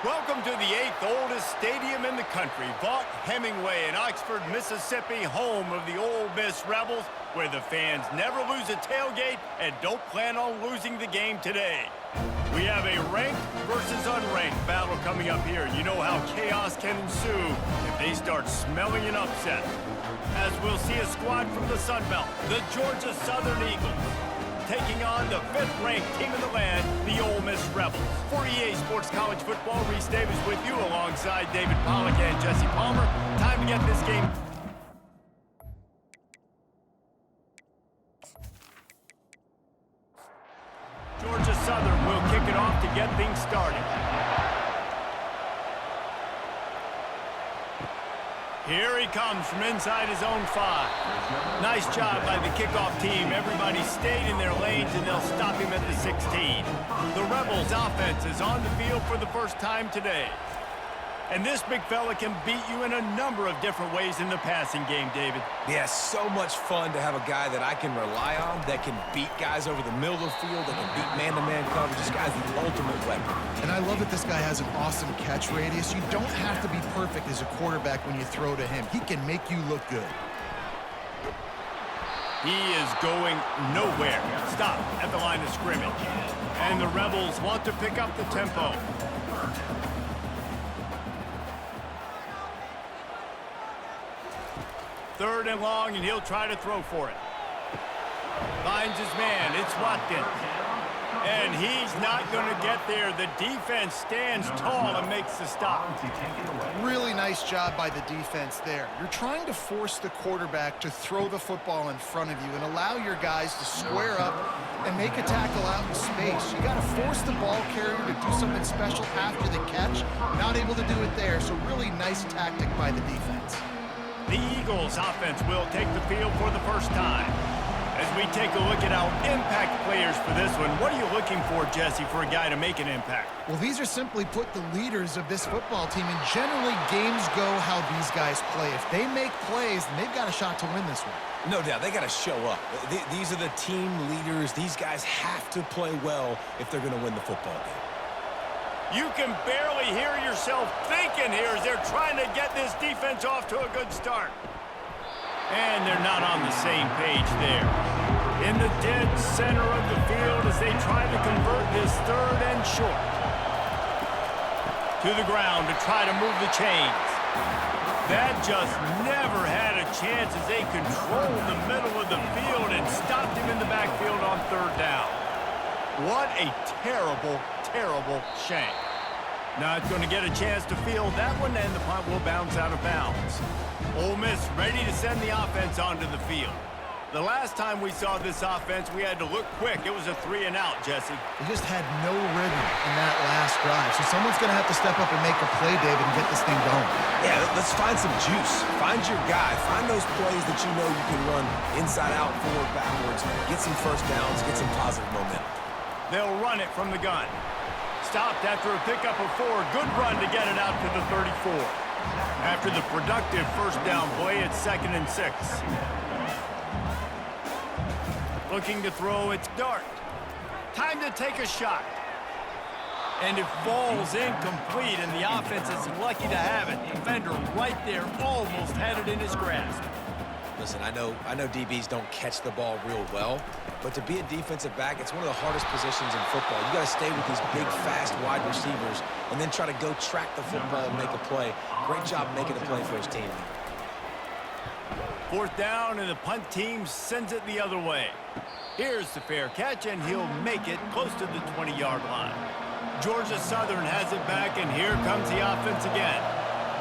Welcome to the 8th oldest stadium in the country, Vaught Hemingway in Oxford, Mississippi, home of the Ole Miss Rebels, where the fans never lose a tailgate and don't plan on losing the game today. We have a ranked versus unranked battle coming up here. You know how chaos can ensue if they start smelling an upset. As we'll see a squad from the Sun Belt, the Georgia Southern Eagles, taking on the 5th-ranked team in the land, the Ole Miss Rebels. For EA Sports College Football, Reese Davis with you alongside David Pollack and Jesse Palmer. Time to get this game. Georgia Southern will kick it off to get things started. Here he comes from inside his own 5. Nice job by the kickoff team. Everybody stayed in their lanes, and they'll stop him at the 16. The Rebels' offense is on the field for the first time today. And this big fella can beat you in a number of different ways in the passing game, David. Yeah, so much fun to have a guy that I can rely on, that can beat guys over the middle of the field, that can beat man-to-man coverage. This guy's the ultimate weapon. And I love that this guy has an awesome catch radius. You don't have to be perfect as a quarterback when you throw to him. He can make you look good. He is going nowhere. Stop at the line of scrimmage. And the Rebels want to pick up the tempo. Third and long, and he'll try to throw for it. Finds his man. It's Watkins. And he's not going to get there. The defense stands tall and makes the stop. Really nice job by the defense there. You're trying to force the quarterback to throw the football in front of you and allow your guys to square up and make a tackle out in space. You got to force the ball carrier to do something special after the catch. Not able to do it there, so really nice tactic by the defense. The Eagles offense will take the field for the first time. As we take a look at our impact players for this one, what are you looking for, Jesse, for a guy to make an impact? Well, these are simply put the leaders of this football team, and generally games go how these guys play. If they make plays, then they've got a shot to win this one. No doubt, they got to show up. These are the team leaders. These guys have to play well if they're going to win the football game. You can barely hear yourself thinking here as they're trying to get this defense off to a good start. And they're not on the same page there. In the dead center of the field as they try to convert this 3rd and short. To the ground to try to move the chains. That just never had a chance as they controlled the middle of the field and stopped him in the backfield on 3rd down. What a terrible, terrible shame. Not going to get a chance to field that one, and the punt will bounce out of bounds. Ole Miss ready to send the offense onto the field. The last time we saw this offense, we had to look quick. It was a 3-and-out, Jesse. They just had no rhythm in that last drive. So someone's going to have to step up and make a play, David, and get this thing going. Yeah, let's find some juice. Find your guy. Find those plays that you know you can run inside out, forward, backwards. Get some first downs. Get some positive momentum. They'll run it from the gun. Stopped after a pickup of 4. Good run to get it out to the 34. After the productive first down play, it's 2nd and 6. Looking to throw, it's Dart. Time to take a shot. And it falls incomplete, and the offense is lucky to have it. Defender right there, almost had it in his grasp. Listen, I know DBs don't catch the ball real well, but to be a defensive back, it's one of the hardest positions in football. You got to stay with these big, fast, wide receivers and then try to go track the football and make a play. Great job making a play for his team. 4th down, and the punt team sends it the other way. Here's the fair catch, and he'll make it close to the 20-yard line. Georgia Southern has it back, and here comes the offense again.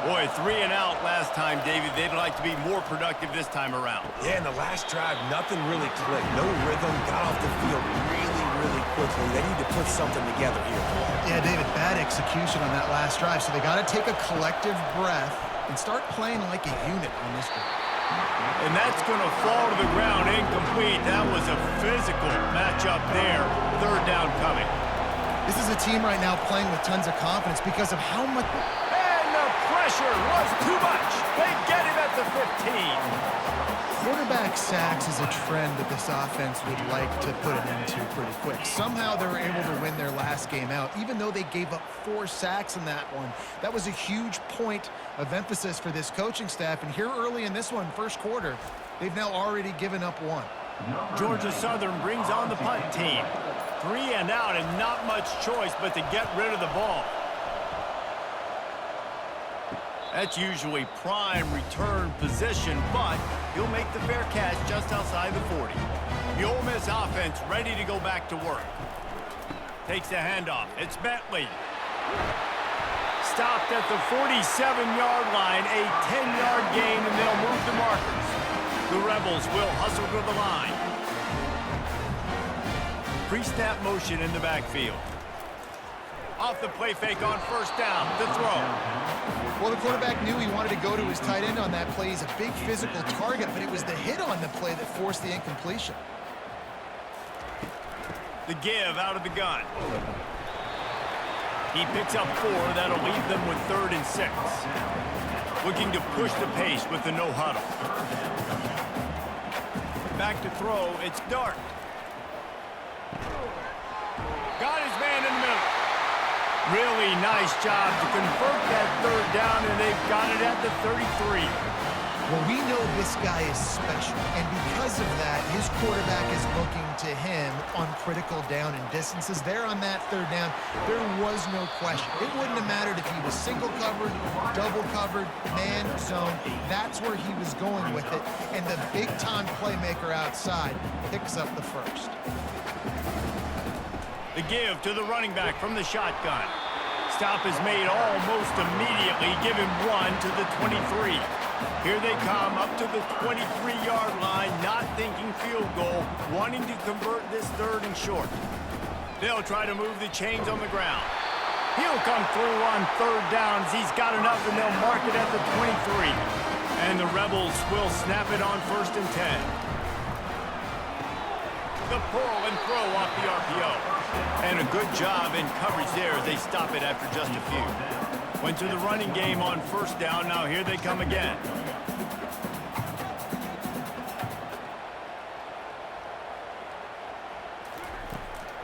Boy, 3-and-out last time, David. They'd like to be more productive this time around. Yeah, in the last drive, nothing really clicked. No rhythm, got off the field really quickly. They need to put something together here. Yeah, David, bad execution on that last drive. So they got to take a collective breath and start playing like a unit on this one. And that's going to fall to the ground incomplete. That was a physical matchup there. 3rd down coming. This is a team right now playing with tons of confidence because of how much... And the pressure was too much. They get him at the 15. Quarterback sacks is a trend that this offense would like to put an end to pretty quick. Somehow they were able to win their last game out, even though they gave up 4 sacks in that one. That was a huge point of emphasis for this coaching staff. And here early in this one, first quarter, they've now already given up 1. Georgia Southern brings on the punt team. 3 and out, and not much choice but to get rid of the ball. That's usually prime return position, but he'll make the fair catch just outside the 40. The Ole Miss offense ready to go back to work. Takes the handoff. It's Bentley. Stopped at the 47-yard line, a 10-yard gain, and they'll move the markers. The Rebels will hustle to the line. Pre-snap motion in the backfield. Off the play fake on first down. The throw. Well, the quarterback knew he wanted to go to his tight end on that play. He's a big physical target, but it was the hit on the play that forced the incompletion. The give out of the gun. He picks up 4. That'll leave them with 3rd and 6. Looking to push the pace with the no huddle. Back to throw. It's Dart. Got his man in the middle. Really nice job to convert that 3rd down, and they've got it at the 33. Well, we know this guy is special, and because of that, his quarterback is looking to him on critical down and distances. There on that 3rd down, there was no question. It wouldn't have mattered if he was single covered, double covered, man, zone. That's where he was going with it, and the big-time playmaker outside picks up the first. The give to the running back from the shotgun. Stop is made almost immediately. Give him 1 to the 23. Here they come up to the 23-yard line, not thinking field goal, wanting to convert this 3rd and short. They'll try to move the chains on the ground. He'll come through on 3rd downs. He's got enough, and they'll mark it at the 23. And the Rebels will snap it on 1st and 10. The pull and throw off the RPO. And a good job in coverage there as they stop it after just a few. Went to the running game on 1st down. Now here they come again.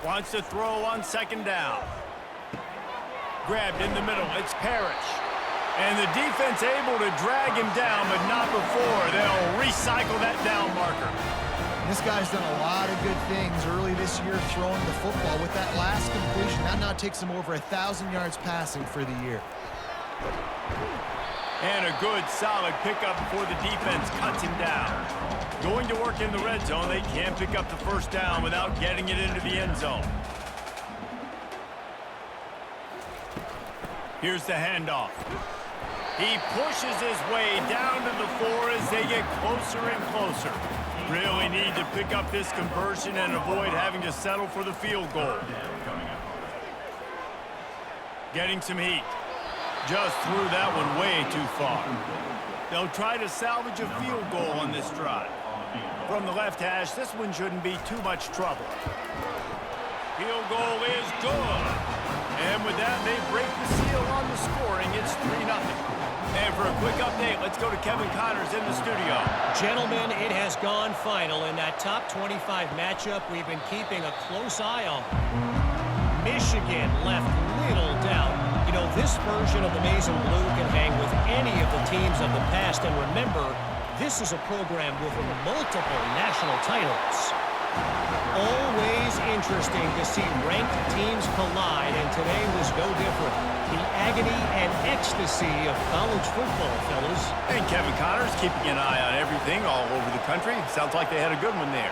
Wants to throw on 2nd down. Grabbed in the middle. It's Parrish. And the defense able to drag him down, but not before. They'll recycle that down marker. This guy's done a lot of good things early this year throwing the football. With that last completion, that now takes him over 1,000 yards passing for the year. And a good, solid pickup before the defense cuts him down. Going to work in the red zone, they can't pick up the 1st down without getting it into the end zone. Here's the handoff. He pushes his way down to the 4 as they get closer and closer. Really need to pick up this conversion and avoid having to settle for the field goal. Getting some heat. Just threw that one way too far. They'll try to salvage a field goal on this drive. From the left hash, this one shouldn't be too much trouble. Field goal is good. And with that, they break the seal on the scoring. It's 3-0. And for a quick update, let's go to Kevin Connors in the studio. Gentlemen, it has gone final in that top 25 matchup we've been keeping a close eye on. Michigan left little doubt. You know, this version of the Maize and Blue can hang with any of the teams of the past. And remember, this is a program with multiple national titles. Always interesting to see ranked teams collide, and today was no different. The agony and ecstasy of college football, fellas. And Kevin Connors keeping an eye on everything all over the country. Sounds like they had a good one there.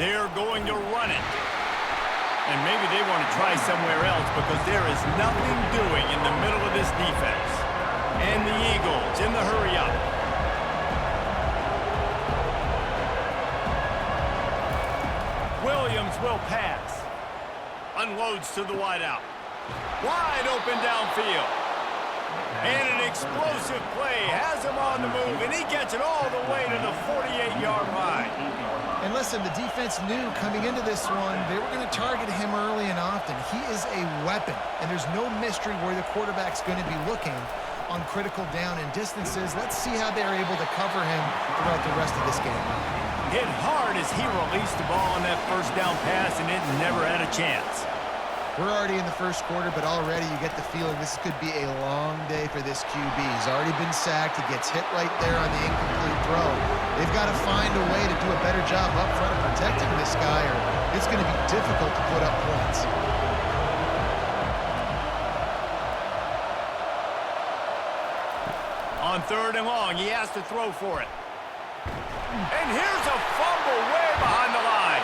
They're going to run it. And maybe they want to try somewhere else because there is nothing doing in the middle of this defense. And the Eagles in the hurry-up. Williams will pass. Unloads to the wideout. Wide open downfield. And an explosive play has him on the move, and he gets it all the way to the 48-yard line. And listen, the defense knew coming into this one, they were going to target him early and often. He is a weapon, and there's no mystery where the quarterback's going to be looking on critical down and distances. Let's see how they're able to cover him throughout the rest of this game. Hit hard as he released the ball on that first down pass, and it never had a chance. We're already in the first quarter, but already you get the feeling this could be a long day for this QB. He's already been sacked. He gets hit right there on the incomplete throw. They've got to find a way to do a better job up front of protecting this guy, or it's going to be difficult to put up points. On 3rd and long, he has to throw for it. And here's a fumble way behind the line.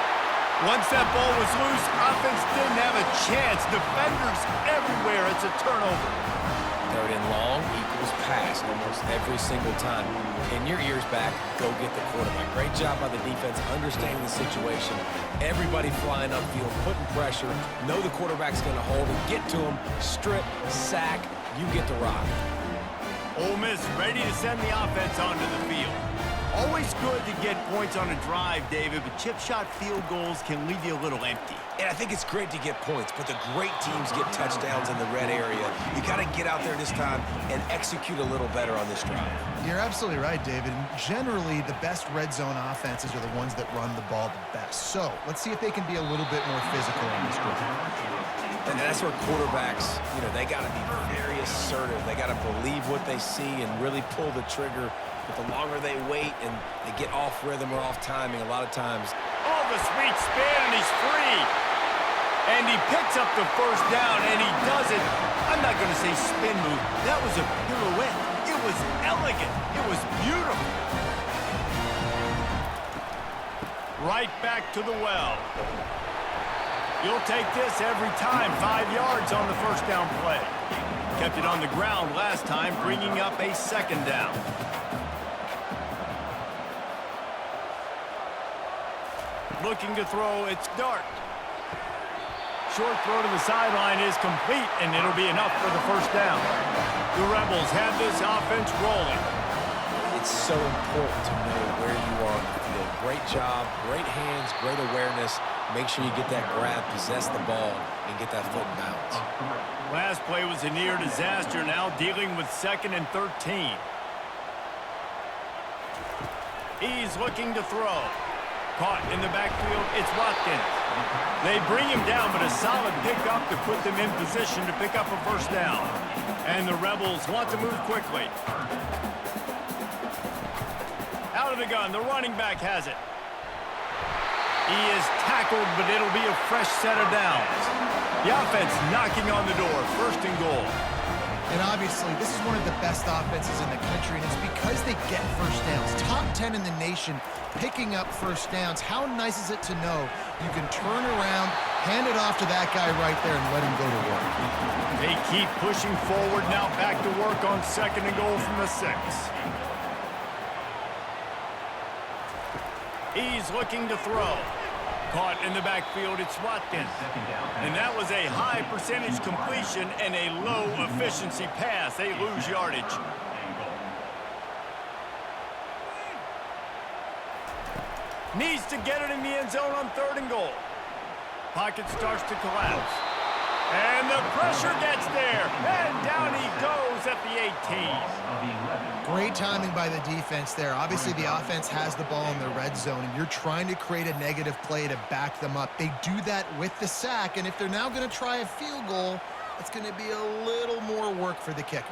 Once that ball was loose, offense didn't have a chance. Defenders everywhere. It's a turnover. 3rd and long equals pass almost every single time. Pin your ears back, go get the quarterback. Great job by the defense understanding the situation. Everybody flying upfield, putting pressure. Know the quarterback's going to hold it. Get to him, strip, sack. You get the rock. Ole Miss ready to send the offense onto the field. Always good to get points on a drive, David, but chip shot field goals can leave you a little empty. And I think it's great to get points, but the great teams get touchdowns in the red area. You got to get out there this time and execute a little better on this drive. You're absolutely right, David. Generally, the best red zone offenses are the ones that run the ball the best. So let's see if they can be a little bit more physical on this drive. And that's where quarterbacks, they got to be very assertive. They got to believe what they see and really pull the trigger. But the longer they wait and they get off rhythm or off timing, a lot of times. Oh, the sweet spin, and he's free. And he picks up the first down, and he does it. I'm not going to say spin move. That was a pirouette. It was elegant. It was beautiful. Right back to the well. You'll take this every time. 5 yards on the first down play. Kept it on the ground last time, bringing up a 2nd down. Looking to throw, it's Dart. Short throw to the sideline is complete, and it'll be enough for the first down. The Rebels have this offense rolling. It's so important to know where you are on the field. Great job, great hands, great awareness. Make sure you get that grab, possess the ball, and get that foot in bounds. Last play was a near disaster, now dealing with 2nd and 13. He's looking to throw. Caught in the backfield, it's Watkins. They bring him down, but a solid pickup to put them in position to pick up a first down. And the Rebels want to move quickly. Out of the gun, the running back has it. He is tackled, but it'll be a fresh set of downs. The offense knocking on the door, 1st and goal. And obviously, this is one of the best offenses in the country, and it's because they get first downs. Top 10 in the nation picking up first downs. How nice is it to know you can turn around, hand it off to that guy right there, and let him go to work. They keep pushing forward, now back to work on 2nd and goal from the 6. He's looking to throw. Caught in the backfield, it's Watkins. And that was a high percentage completion and a low efficiency pass. They lose yardage. Needs to get it in the end zone on 3rd and goal. Pocket starts to collapse. And the pressure gets there. And down he goes at the 18. Great timing by the defense there. Obviously, the offense has the ball in the red zone, and you're trying to create a negative play to back them up. They do that with the sack, and if they're now going to try a field goal, it's going to be a little more work for the kicker.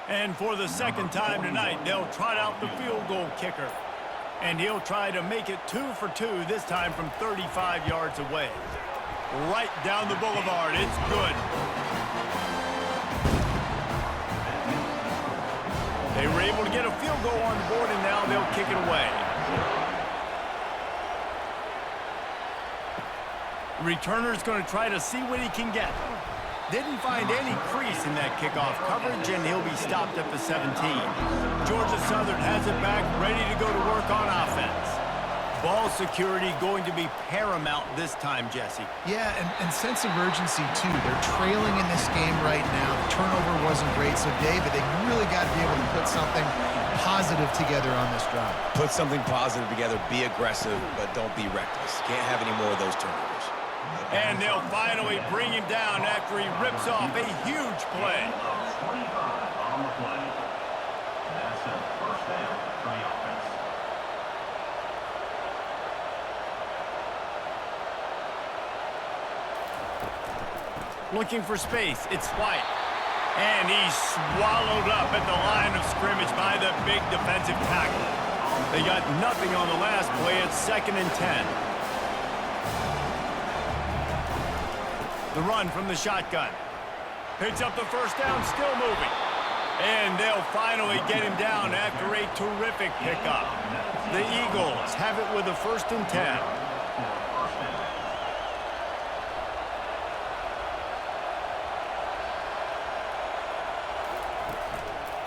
And for the 2nd time tonight, they'll trot out the field goal kicker. And he'll try to make it 2 for 2, this time from 35 yards away. Right down the boulevard, it's good. They were able to get a field goal on the board, and now they'll kick it away. The returner's going to try to see what he can get. Didn't find any crease in that kickoff coverage, and he'll be stopped at the 17. Georgia Southern has it back, ready to go to work on offense. Ball security going to be paramount this time, Jesse. Yeah, and sense of urgency, too. They're trailing in this game right now. The turnover wasn't great, so, David, they really got to be able to put something positive together on this drive. Put something positive together, be aggressive, but don't be reckless. Can't have any more of those turnovers. And they'll finally bring him down after he rips off a huge play. Looking for space. It's White. And he's swallowed up at the line of scrimmage by the big defensive tackle. They got nothing on the last play. It's 2nd and 10. The run from the shotgun. Picks up the first down, still moving. And they'll finally get him down after a terrific pickup. The Eagles have it with a 1st and 10.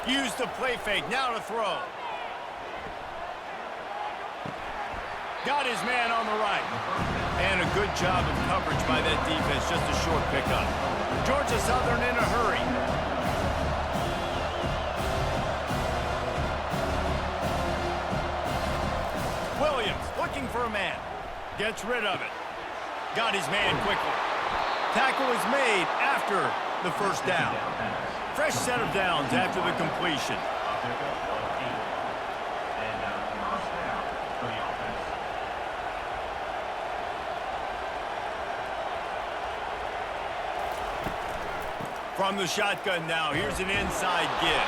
Use the play fake, now to throw. Got his man on the right. And a good job of coverage by that defense, just a short pickup. Georgia Southern in a hurry. Williams looking for a man. Gets rid of it. Got his man quickly. Tackle is made after the first down. Fresh set of downs after the completion. From the shotgun now, here's an inside give.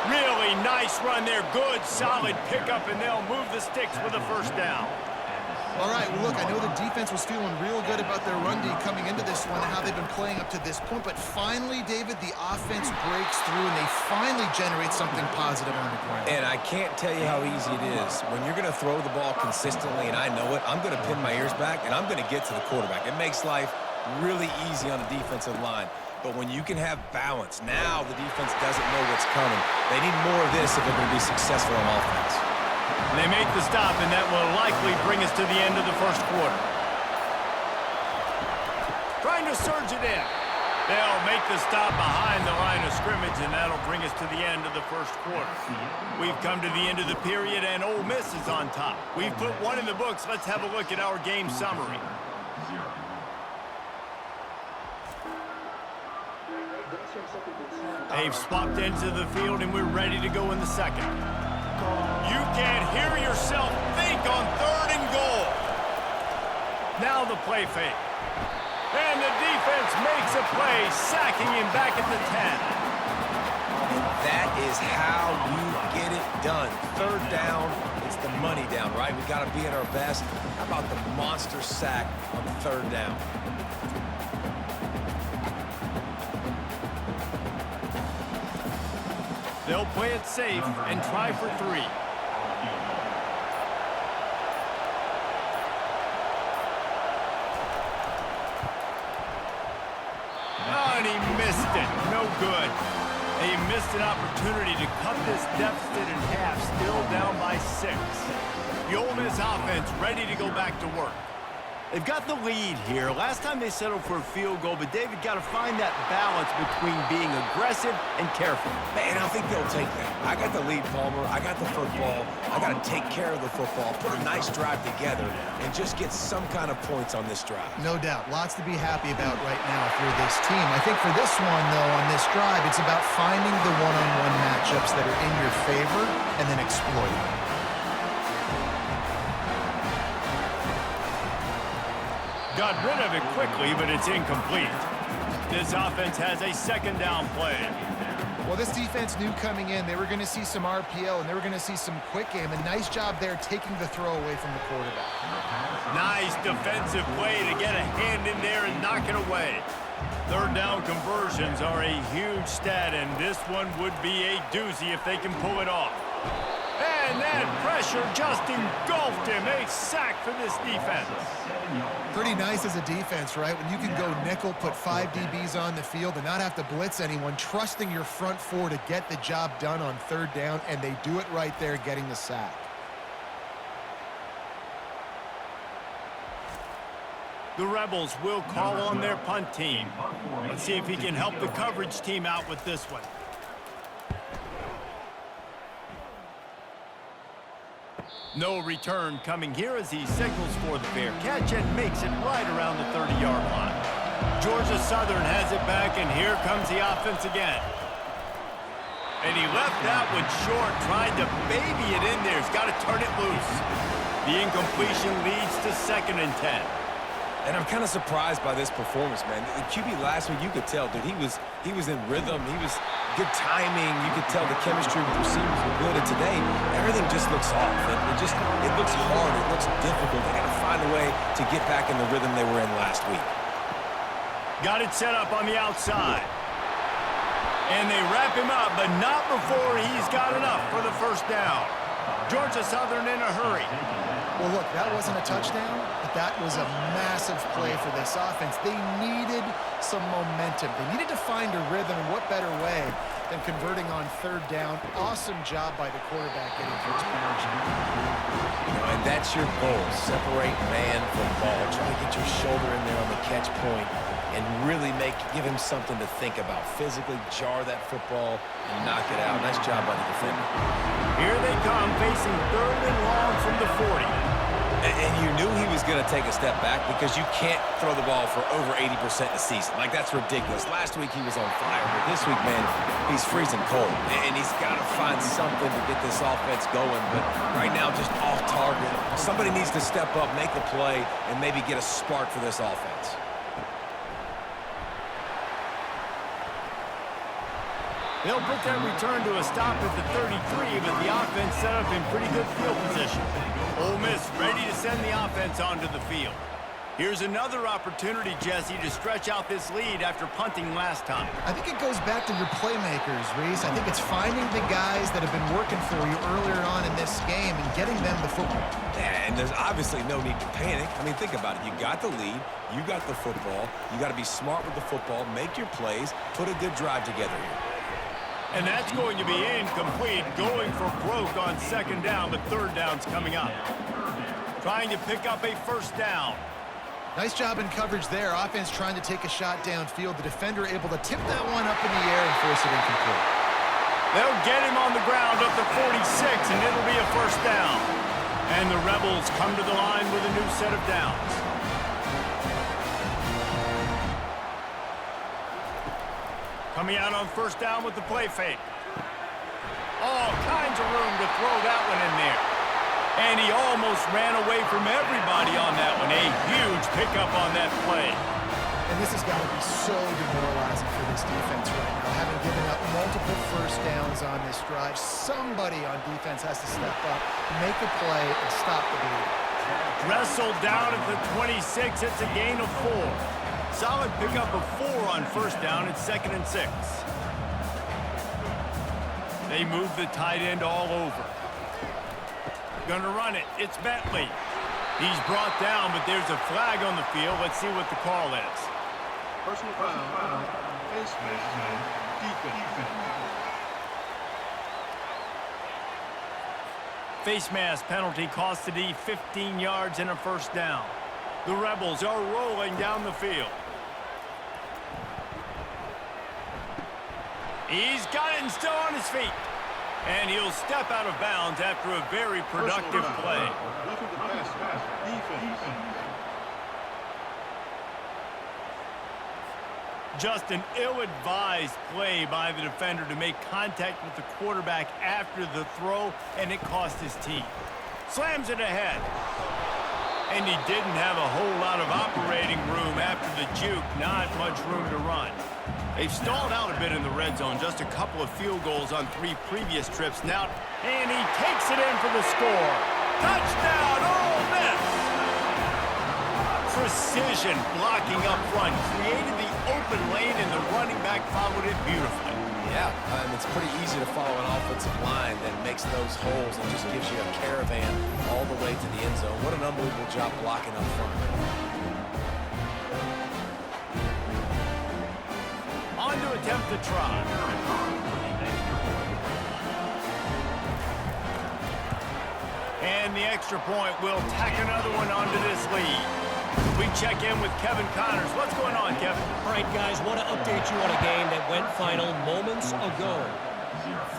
Really nice run there. Good, solid pickup, and they'll move the sticks with a first down. All right, well, look, I know the defense was feeling real good about their run D coming into this one and how they've been playing up to this point, but finally, David, the offense breaks through and they finally generate something positive on the ground. And I can't tell you how easy it is. When you're going to throw the ball consistently, and I know it, I'm going to pin my ears back, and I'm going to get to the quarterback. It makes life really easy on the defensive line. But when you can have balance, now the defense doesn't know what's coming. They need more of this if they're going to be successful on offense. They make the stop, and that will likely bring us to the end of the first quarter. Trying to surge it in. They'll make the stop behind the line of scrimmage, and that'll bring us to the end of the first quarter. We've come to the end of the period, and Ole Miss is on top. We've put one in the books. Let's have a look at our game summary. They've swapped into the field, and we're ready to go in the second. You can't hear yourself think on 3rd and goal. Now the play fake. And the defense makes a play, sacking him back at the 10. That is how you get it done. 3rd down, it's the money down, right? We got to be at our best. How about the monster sack on 3rd down? They'll play it safe and try for 3. Oh, and he missed it. No good. He missed an opportunity to cut this deficit in half, still down by 6. The Ole Miss offense ready to go back to work. They've got the lead here. Last time they settled for a field goal, but David got to find that balance between being aggressive and careful. Man, I think they'll take that. I got the lead, Palmer. I got the football. I got to take care of the football, put a nice drive together, and just get some kind of points on this drive. No doubt. Lots to be happy about right now for this team. I think for this one, though, on this drive, it's about finding the one-on-one matchups that are in your favor and then exploiting them. Got rid of it quickly, but it's incomplete. This offense has a 2nd down play. Well, this defense knew coming in they were going to see some RPO and they were going to see some quick game. A nice job there taking the throw away from the quarterback. Nice defensive play to get a hand in there and knock it away. 3rd down conversions are a huge stat, and this one would be a doozy if they can pull it off. And that pressure just engulfed him. A sack for this defense. Pretty nice as a defense, right? When you can go nickel, put 5 DBs on the field and not have to blitz anyone, trusting your front 4 to get the job done on 3rd down, and they do it right there, getting the sack. The Rebels will call on their punt team. Let's see if he can help the coverage team out with this one. No return coming here as he signals for the fair catch and makes it right around the 30-yard line. Georgia Southern has it back, and here comes the offense again. And he left that one short, tried to baby it in there. He's got to turn it loose. The incompletion leads to 2nd and 10. And I'm kind of surprised by this performance, man. The QB last week, you could tell, dude, he was in rhythm. He was good timing. You could tell the chemistry with the receivers were good. And today, everything just looks off. It looks hard. It looks difficult. They got to find a way to get back in the rhythm they were in last week. Got it set up on the outside. And they wrap him up, but not before he's got enough for the first down. Georgia Southern in a hurry. Well, look, that wasn't a touchdown, but that was a massive play for this offense. They needed some momentum. They needed to find a rhythm, and what better way than converting on third down. Awesome job by the quarterback getting to his position. And that's your goal. Separate man from ball. Try to get your shoulder in there on the catch point and really give him something to think about. Physically jar that football and knock it out. Nice job by the defender. Here they come, facing third and long from the 40. And you knew he was going to take a step back because you can't throw the ball for over 80% a season. Like, that's ridiculous. Last week he was on fire, but this week, man, he's freezing cold. And he's got to find something to get this offense going. But right now, just off target. Somebody needs to step up, make a play, and maybe get a spark for this offense. They'll put that return to a stop at the 33, but the offense set up in pretty good field position. Ole Miss ready to send the offense onto the field. Here's another opportunity, Jesse, to stretch out this lead after punting last time. I think it goes back to your playmakers, Reese. I think it's finding the guys that have been working for you earlier on in this game and getting them the football. And there's obviously no need to panic. I mean, think about it. You got the lead. You got the football. You got to be smart with the football. Make your plays. Put a good drive together here. And that's going to be incomplete, going for broke on second down, but third down's coming up. Trying to pick up a first down. Nice job in coverage there. Offense trying to take a shot downfield. The defender able to tip that one up in the air and force it incomplete. They'll get him on the ground up to 46, and it'll be a first down. And the Rebels come to the line with a new set of downs. Coming out on first down with the play fake. All kinds of room to throw that one in there. And he almost ran away from everybody on that one. A huge pickup on that play. And this has got to be so demoralizing for this defense right now, having given up multiple first downs on this drive. Somebody on defense has to step up, make a play, and stop the bleed. Wrestled down at the 26. It's a gain of 4. Solid pickup of 4 on first down. It's 2nd and 6. They move the tight end all over. Gonna run it. It's Bentley. He's brought down, but there's a flag on the field. Let's see what the call is. Personal foul. Face mask. Defense. Face mask penalty cost the D 15 yards and a first down. The Rebels are rolling down the field. He's got it and still on his feet. And he'll step out of bounds after a very productive play. Just an ill-advised play by the defender to make contact with the quarterback after the throw, and it cost his team. Slams it ahead. And he didn't have a whole lot of operating room after the juke. Not much room to run. They've stalled out a bit in the red zone. Just a couple of field goals on 3 previous trips now. And he takes it in for the score. Touchdown, Ole Miss! Precision blocking up front. Created the open lane, and the running back followed it beautifully. Yeah, it's pretty easy to follow an offensive line that makes those holes and just gives you a caravan all the way to the end zone. What an unbelievable job blocking up front. On to attempt the try. And the extra point will tack another one onto this lead. We check in with Kevin Connors. What's going on, Kevin? All right, guys, want to update you on a game that went final moments ago.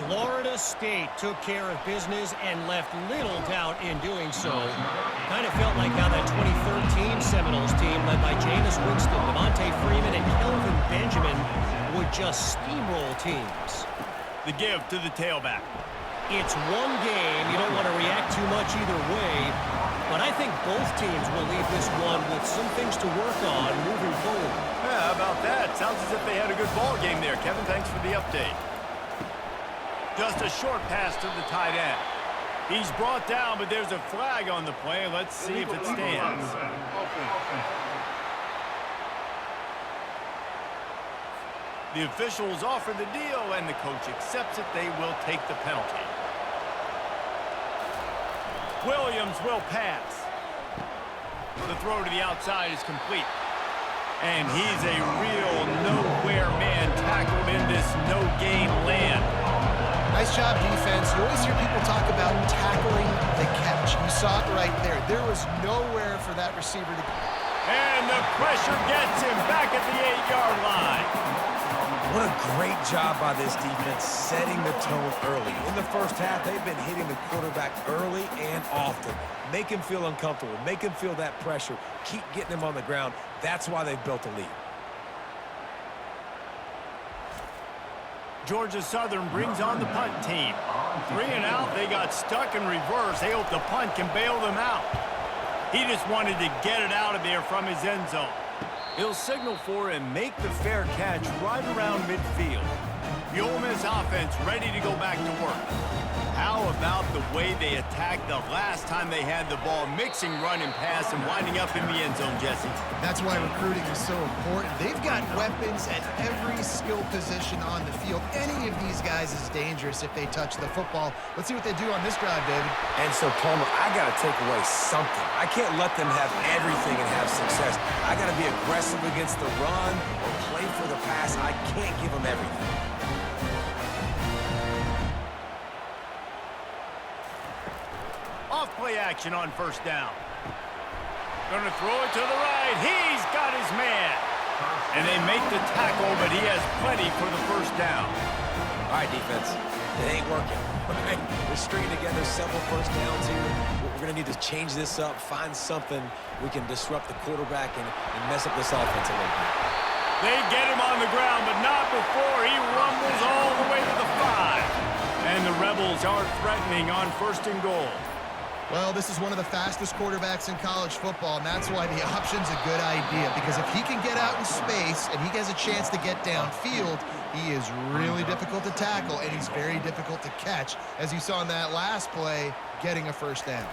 Florida State took care of business and left little doubt in doing so. Kind of felt like how that 2013 Seminoles team led by Jameis Winston, Devontae Freeman, and Kelvin Benjamin would just steamroll teams. The give to the tailback. It's one game. You don't want to react too much either way. but I think both teams will leave this one with some things to work on moving forward. Yeah, how about that? Sounds as if they had a good ball game there. Kevin, thanks for the update. Just a short pass to the tight end. He's brought down, but there's a flag on the play. Let's see if it stands. The officials offer the deal, and the coach accepts it. They will take the penalty. Williams will pass. The throw to the outside is complete. And he's a real nowhere man tackled in this no-gain land. Nice job, defense. You always hear people talk about tackling the catch. You saw it right there. There was nowhere for that receiver to go. And the pressure gets him back at the 8-yard line. What a great job by this defense setting the tone early. In the first half, they've been hitting the quarterback early and often. Make him feel uncomfortable. Make him feel that pressure. Keep getting him on the ground. That's why they've built a lead. Georgia Southern brings on the punt team. 3 and out, they got stuck in reverse. They hope the punt can bail them out. He just wanted to get it out of there from his end zone. He'll signal for and make the fair catch right around midfield. The Ole Miss offense ready to go back to work. How about the way they attacked the last time they had the ball, mixing run and pass and winding up in the end zone, Jesse? That's why recruiting is so important. They've got weapons at every skill position on the field. Any of these guys is dangerous if they touch the football. Let's see what they do on this drive, David. And so, Palmer, I got to take away something. I can't let them have everything and have success. I got to be aggressive against the run or play for the pass. I can't give them everything. Off-play action on first down. Gonna throw it to the right. He's got his man. And they make the tackle, but he has plenty for the first down. All right, defense. It ain't working. Right? We're stringing together several first downs here. We're going to need to change this up, find something we can disrupt the quarterback and mess up this offense a little bit. They get him on the ground, but not before he rumbles all the way to the 5. And the Rebels are threatening on first and goal. Well, this is one of the fastest quarterbacks in college football, and that's why the option's a good idea, because if he can get out in space and he has a chance to get downfield, he is really difficult to tackle, and he's very difficult to catch, as you saw in that last play, getting a first down.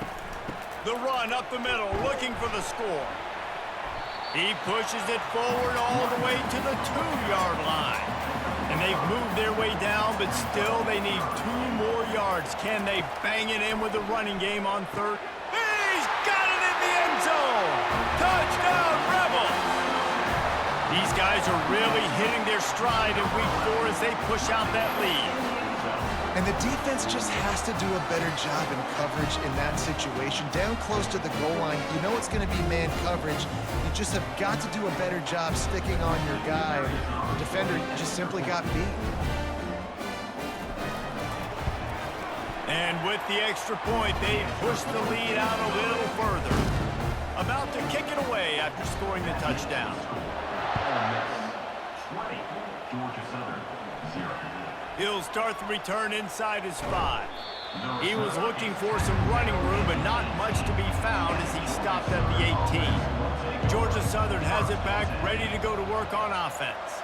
The run up the middle, looking for the score. He pushes it forward all the way to the 2-yard line. And they've moved their way down, but still they need 2 more yards. Can they bang it in with the running game on third? He's got it in the end zone! Touchdown, Rebels! These guys are really hitting their stride in week 4 as they push out that lead. And the defense just has to do a better job in coverage in that situation. Down close to the goal line, you know it's going to be man coverage. You just have got to do a better job sticking on your guy. The defender just simply got beat. And with the extra point, they push the lead out a little further. About to kick it away after scoring the touchdown. 20, Georgia Southern, 0. He'll start the return inside his 5. He was looking for some running room, but not much to be found as he stopped at the 18. Georgia Southern has it back, ready to go to work on offense.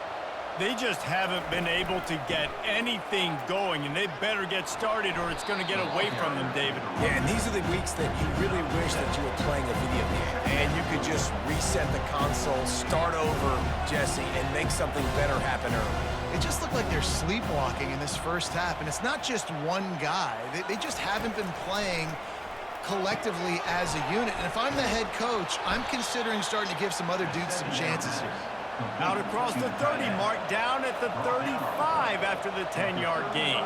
They just haven't been able to get anything going, and they better get started or it's going to get away from them, David. Yeah, and these are the weeks that you really wish that you were playing a video game, and you could just reset the console, start over, Jesse, and make something better happen early. It just looked like they're sleepwalking in this first half, and it's not just one guy. They just haven't been playing collectively as a unit. And if I'm the head coach, I'm considering starting to give some other dudes some chances here. Out across the 30 mark, down at the 35 after the 10-yard gain.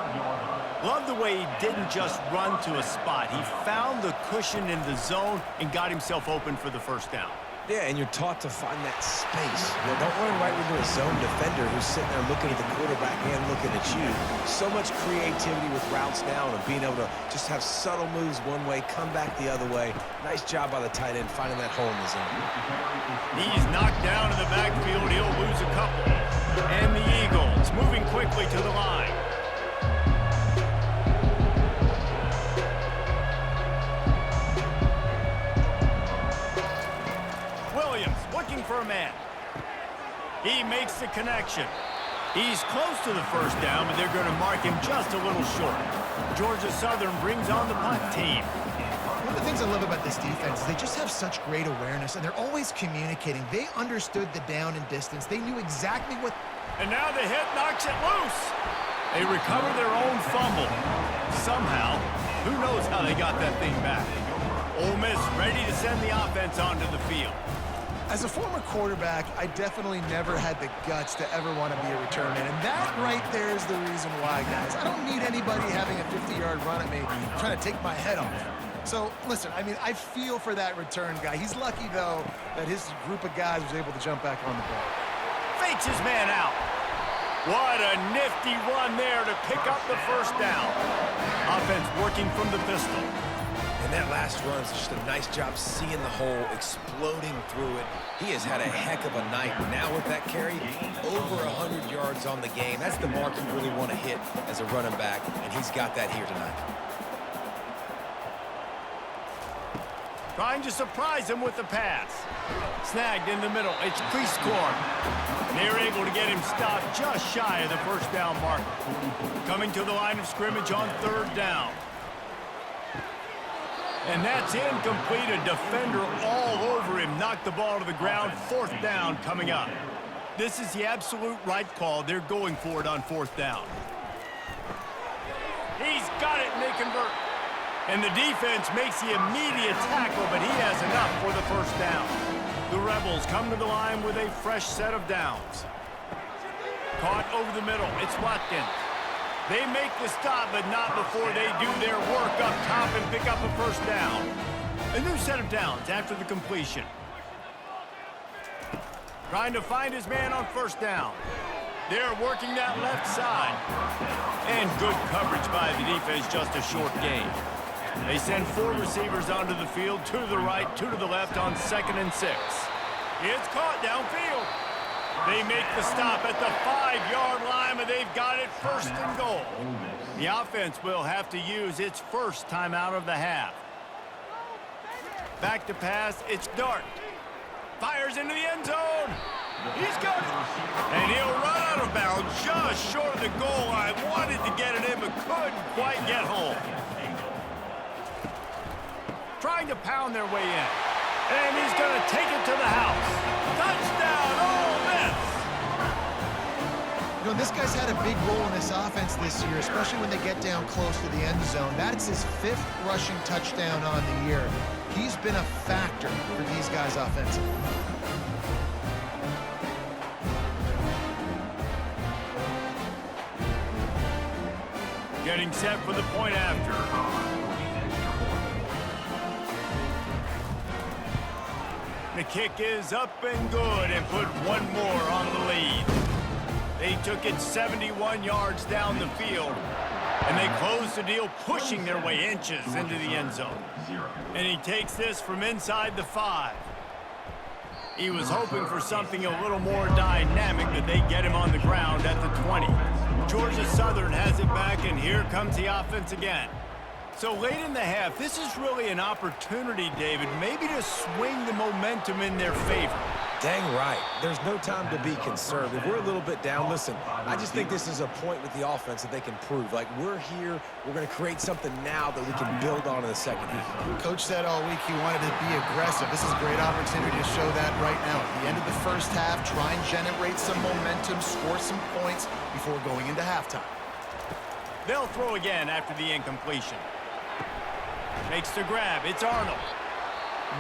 Love the way he didn't just run to a spot. He found the cushion in the zone and got himself open for the first down. Yeah, and you're taught to find that space. You know, don't run right into a zone defender who's sitting there looking at the quarterback and looking at you. So much creativity with routes now and being able to just have subtle moves one way, come back the other way. Nice job by the tight end finding that hole in the zone. He's knocked down in the backfield. He'll lose a couple. And the Eagles moving quickly to the line. He makes the connection. He's close to the first down, but they're going to mark him just a little short. Georgia Southern brings on the punt team. One of the things I love about this defense is they just have such great awareness, and they're always communicating. They understood the down and distance. They knew exactly what... And now the hit knocks it loose. They recover their own fumble. Somehow, who knows how they got that thing back. Ole Miss ready to send the offense onto the field. As a former quarterback, I definitely never had the guts to ever want to be a return man. And that right there is the reason why, guys. I don't need anybody having a 50-yard run at me trying to take my head off. So, listen, I mean, I feel for that return guy. He's lucky, though, that his group of guys was able to jump back on the ball. Fakes his man out. What a nifty run there to pick up the first down. Offense working from the pistol. And that last run's just a nice job seeing the hole, exploding through it. He has had a heck of a night. Now with that carry, over 100 yards on the game. That's the mark you really want to hit as a running back, and he's got that here tonight. Trying to surprise him with the pass. Snagged in the middle. It's Prieskorn. They're able to get him stopped just shy of the first down mark. Coming to the line of scrimmage on third down. And that's incomplete. A defender all over him. Knocked the ball to the ground. Fourth down coming up. This is the absolute right call. They're going for it on fourth down. He's got it, and they convert. And the defense makes the immediate tackle, but he has enough for the first down. The Rebels come to the line with a fresh set of downs. Caught over the middle. It's Watkins. They make the stop, but not before they do their work up top and pick up a first down. A new set of downs after the completion. Trying to find his man on first down. They're working that left side. And good coverage by the defense, just a short gain. They send four receivers onto the field, two to the right, two to the left on 2nd and 6. It's caught downfield. They make the stop at the 5-yard line, but they've got it first and goal. The offense will have to use its first timeout of the half. Back to pass, it's Dart. Fires into the end zone. He's got it. And he'll run out of bounds just short of the goal line. Wanted to get it in, but couldn't quite get home. Trying to pound their way in. And he's going to take it to the house. Touchdown, Ole Miss! You know, this guy's had a big role in this offense this year, especially when they get down close to the end zone. That's his 5th rushing touchdown on the year. He's been a factor for these guys offensively. Getting set for the point after. The kick is up and good and put one more on the lead. They took it 71 yards down the field, and they closed the deal, pushing their way inches into the end zone. And he takes this from inside the 5. He was hoping for something a little more dynamic, but they get him on the ground at the 20. Georgia Southern has it back, and here comes the offense again. So late in the half, this is really an opportunity, David, maybe to swing the momentum in their favor. Dang right. There's no time to be concerned. If we're a little bit down, listen, I just think this is a point with the offense that they can prove. Like, we're here, we're going to create something now that we can build on in the second half. Coach said all week he wanted to be aggressive. This is a great opportunity to show that right now. At the end of the first half, try and generate some momentum, score some points before going into halftime. They'll throw again after the incompletion. Makes the grab. It's Arnold.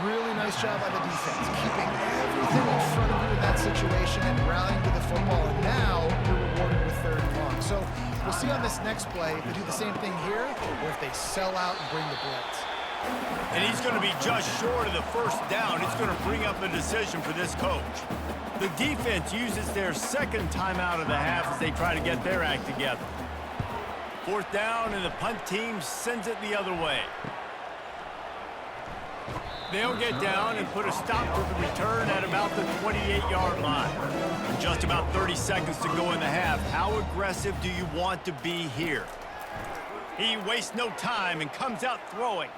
Really nice job by the defense, keeping everything in front of you in that situation and rallying to the football. And now you're rewarded with 3rd and long. So we'll see on this next play if they do the same thing here or if they sell out and bring the blitz. And he's going to be just short of the first down. It's going to bring up a decision for this coach. The defense uses their 2nd timeout of the half as they try to get their act together. 4th down, and the punt team sends it the other way. They'll get down and put a stop to the return at about the 28-yard line. And just about 30 seconds to go in the half. How aggressive do you want to be here? He wastes no time and comes out throwing.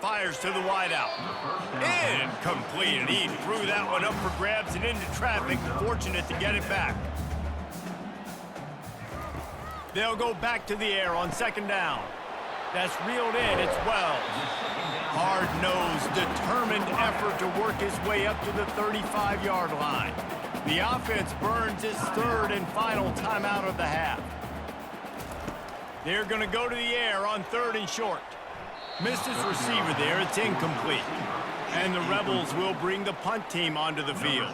Fires to the wideout. Incomplete, and he threw that one up for grabs and into traffic. Fortunate to get it back. They'll go back to the air on second down. That's reeled in. It's Wells. Hard-nosed, determined effort to work his way up to the 35-yard line. The offense burns its third and final timeout of the half. They're going to go to the air on third and short. Missed his receiver there. It's incomplete. And the Rebels will bring the punt team onto the field.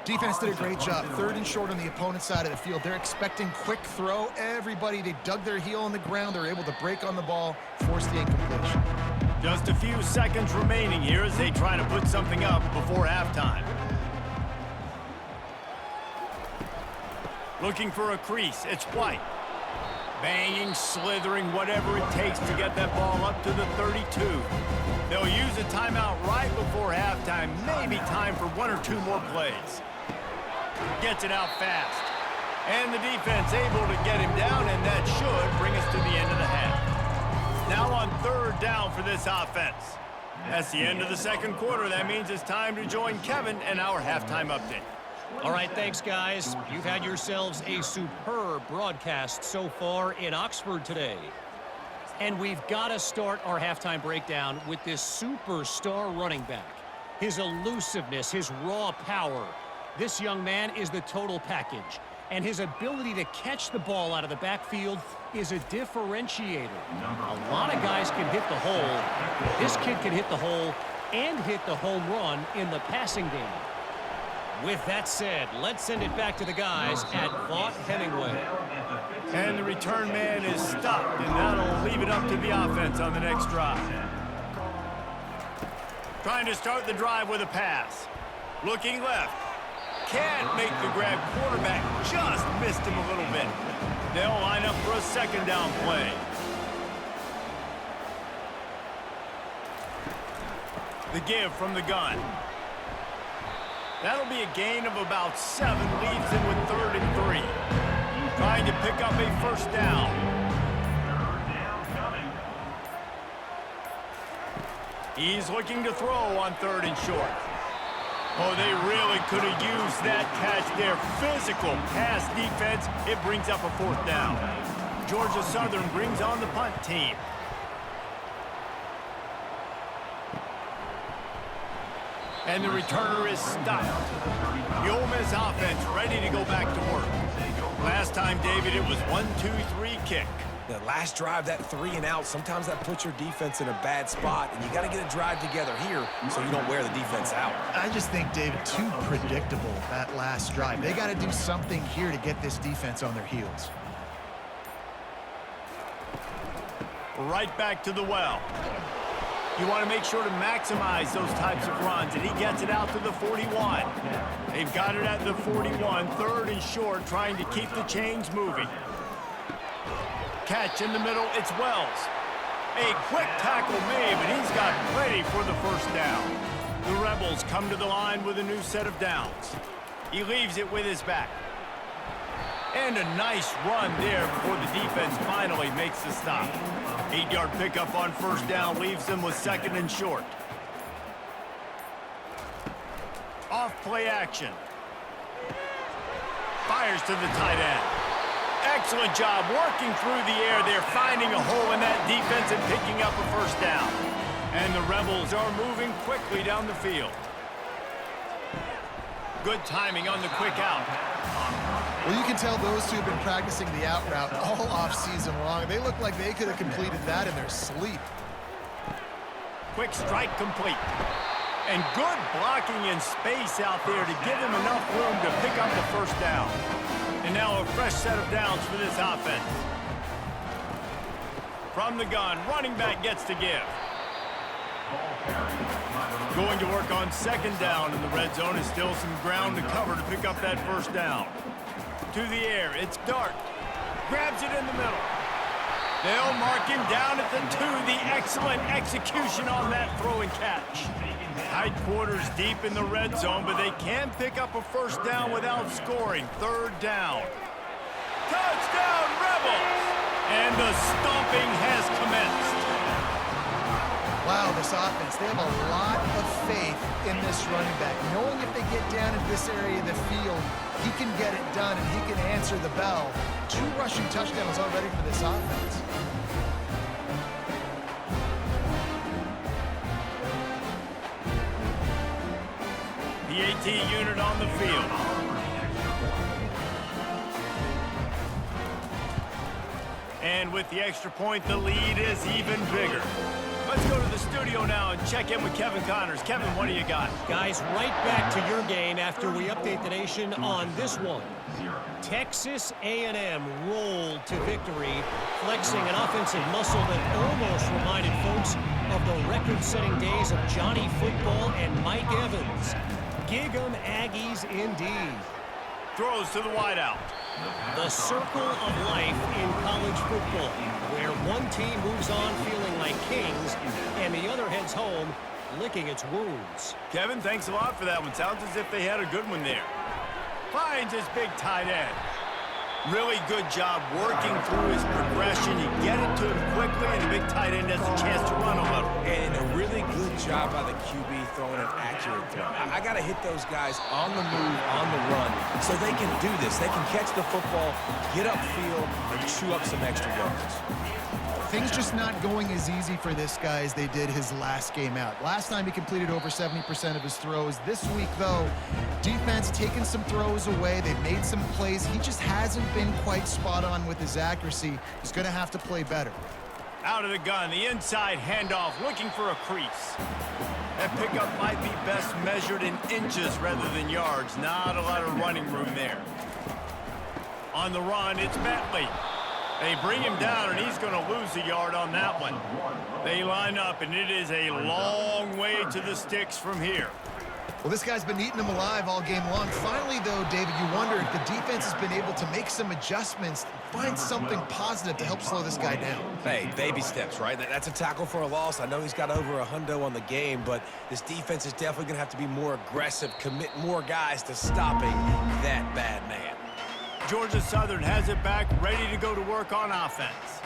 Defense did a great job. Third and short on the opponent's side of the field. They're expecting quick throw. Everybody, they dug their heel on the ground. They're able to break on the ball, force the incompletion. Just a few seconds remaining here as they try to put something up before halftime. Looking for a crease. It's White. Banging, slithering, whatever it takes to get that ball up to the 32. They'll use a timeout right before halftime. Maybe time for one or two more plays. Gets it out fast. And the defense able to get him down, and that should bring us to the end of the half. Now on third down for this offense. That's the end of the second quarter. That means it's time to join Kevin and our halftime update. All right, thanks, guys. You've had yourselves a superb broadcast so far in Oxford today. And we've got to start our halftime breakdown with this superstar running back. His elusiveness, his raw power. This young man is the total package. And his ability to catch the ball out of the backfield is a differentiator. A lot of guys can hit the hole. This kid can hit the hole and hit the home run in the passing game. With that said, let's send it back to the guys at Vaught Hemingway. And the return man is stopped, and that'll leave it up to the offense on the next drive. Trying to start the drive with a pass. Looking left. Can't make the grab. Quarterback just missed him a little bit. They'll line up for a second down play. The give from the gun. That'll be a gain of about 7, leaves him with third and 3. Trying to pick up a first down. He's looking to throw on third and short. Oh, they really could have used that catch there. Physical pass defense. It brings up a fourth down. Georgia Southern brings on the punt team. And the returner is stopped. The Ole Miss offense ready to go back to work. Last time, David, it was 1-2-3 kick. The last drive, that 3 and out, sometimes that puts your defense in a bad spot, and you got to get a drive together here so you don't wear the defense out. I just think, David, too predictable, that last drive. They got to do something here to get this defense on their heels. Right back to the well. You want to make sure to maximize those types of runs, and he gets it out to the 41. They've got it at the 41, third and short, trying to keep the chains moving. Catch in the middle, it's Wells. A quick tackle made, but he's got plenty for the first down. The Rebels come to the line with a new set of downs. He leaves it with his back. And a nice run there before the defense finally makes the stop. 8-yard pickup on first down leaves them with second and short. Off play action. Fires to the tight end. Excellent job working through the air there, finding a hole in that defense and picking up a first down. And the Rebels are moving quickly down the field. Good timing on the quick out. Well, you can tell those two have been practicing the out route all off-season long. They look like they could have completed that in their sleep. Quick strike complete. And good blocking in space out there to give him enough room to pick up the first down. And now a fresh set of downs for this offense. From the gun, running back gets to give. Going to work on second down in the red zone is still some ground to cover to pick up that first down. To the air, it's Dart. Grabs it in the middle. They'll mark him down at the 2. The excellent execution on that throw and catch. Tight quarters deep in the red zone, but they can pick up a first down without scoring. Third down. Touchdown, Rebels! And the stomping has commenced. Wow, this offense, they have a lot of faith in this running back. Knowing if they get down in this area of the field, he can get it done and he can answer the bell. 2 rushing touchdowns already for this offense. The AT unit on the field. And with the extra point, the lead is even bigger. Let's go to the studio now and check in with Kevin Connors. Kevin, what do you got? Guys, right back to your game after we update the nation on this one. Texas A&M rolled to victory, flexing an offensive muscle that almost reminded folks of the record-setting days of Johnny Football and Mike Evans. Gig 'em Aggies indeed. Throws to the wideout. The circle of life in college football, where one team moves on feeling like kings and the other heads home licking its wounds. Kevin, thanks a lot for that one. Sounds as if they had a good one there. Finds his big tight end. Really good job working through his progression. You get it to him quickly, and the big tight end has a chance to run a little. And a really good job by the QB throwing an accurate throw. I got to hit those guys on the move, on the run, so they can do this. They can catch the football, get upfield, and chew up some extra yards. Things just not going as easy for this guy as they did his last game out. Last time he completed over 70% of his throws. This week, though, defense taking some throws away. They've made some plays. He just hasn't been quite spot on with his accuracy. He's going to have to play better. Out of the gun, the inside handoff, looking for a crease. That pickup might be best measured in inches rather than yards. Not a lot of running room there. On the run, it's Bentley. They bring him down, and he's going to lose a yard on that one. They line up, and it is a long way to the sticks from here. Well, this guy's been eating him alive all game long. Finally, though, David, you wonder if the defense has been able to make some adjustments, find something positive to help slow this guy down. Hey, baby steps, right? That's a tackle for a loss. I know he's got over $100 on the game, but this defense is definitely going to have to be more aggressive, commit more guys to stopping that bad man. Georgia Southern has it back, ready to go to work on offense.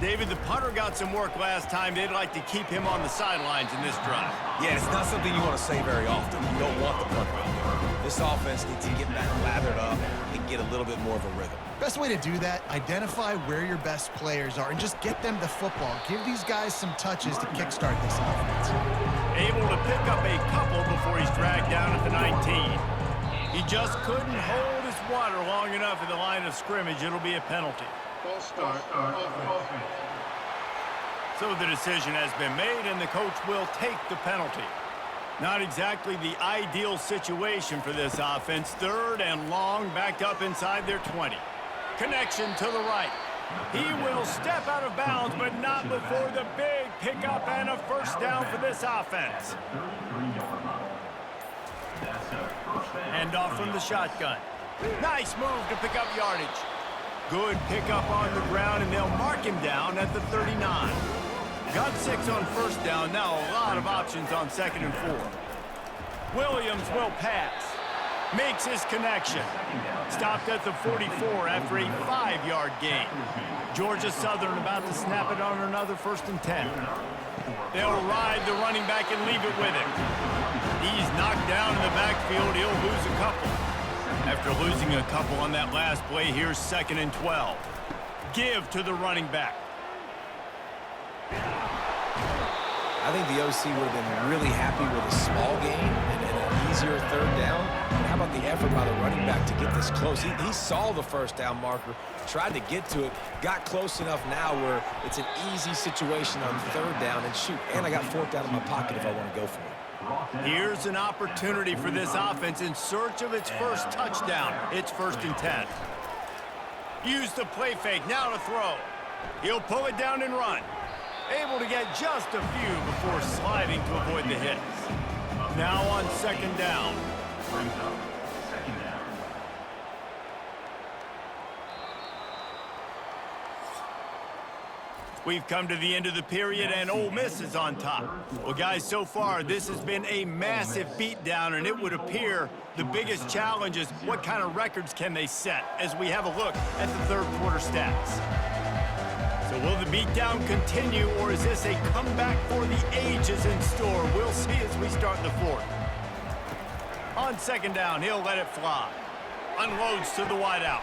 David, the punter got some work last time. They'd like to keep him on the sidelines in this drive. Yeah, it's not something you want to say very often. You don't want the punter out there. This offense needs to get back lathered up and get a little bit more of a rhythm. Best way to do that, identify where your best players are and just get them the football. Give these guys some touches to kickstart this offense. Able to pick up a couple before he's dragged down at the 19. He just couldn't hold his water long enough in the line of scrimmage. It'll be a penalty. So the decision has been made, and the coach will take the penalty. Not exactly the ideal situation for this offense. 3rd and long, backed up inside their 20. Connection to the right. He will step out of bounds, but not before the big pickup and a first down for this offense. Handoff from the shotgun. Nice move to pick up yardage. Good pickup on the ground, and they'll mark him down at the 39. Got 6 on first down. Now a lot of options on 2nd and 4. Williams will pass. Makes his connection. Stopped at the 44 after a 5-yard gain. Georgia Southern about to snap it on another 1st and 10. They'll ride the running back and leave it with him. He's knocked down in the backfield. He'll lose a couple. After losing a couple on that last play, here's 2nd and 12. Give to the running back. I think the OC would have been really happy with a small gain and an easier 3rd down. But how about the effort by the running back to get this close? He saw the first down marker, tried to get to it, got close enough now where it's an easy situation on 3rd down. And shoot, and I got 4th down in my pocket if I want to go for it. Here's an opportunity for this offense in search of its first touchdown. It's 1st and 10. Use the play fake, now to throw. He'll pull it down and run. Able to get just a few before sliding to avoid the hits. Now on 2nd down. We've come to the end of the period, and Ole Miss is on top. Well, guys, so far, this has been a massive beatdown, and it would appear the biggest challenge is what kind of records can they set as we have a look at the 3rd quarter stats. So So will the beatdown continue, or is this a comeback for the ages in store? We'll see as we start the fourth. On second down, he'll let it fly. Unloads to the wideout.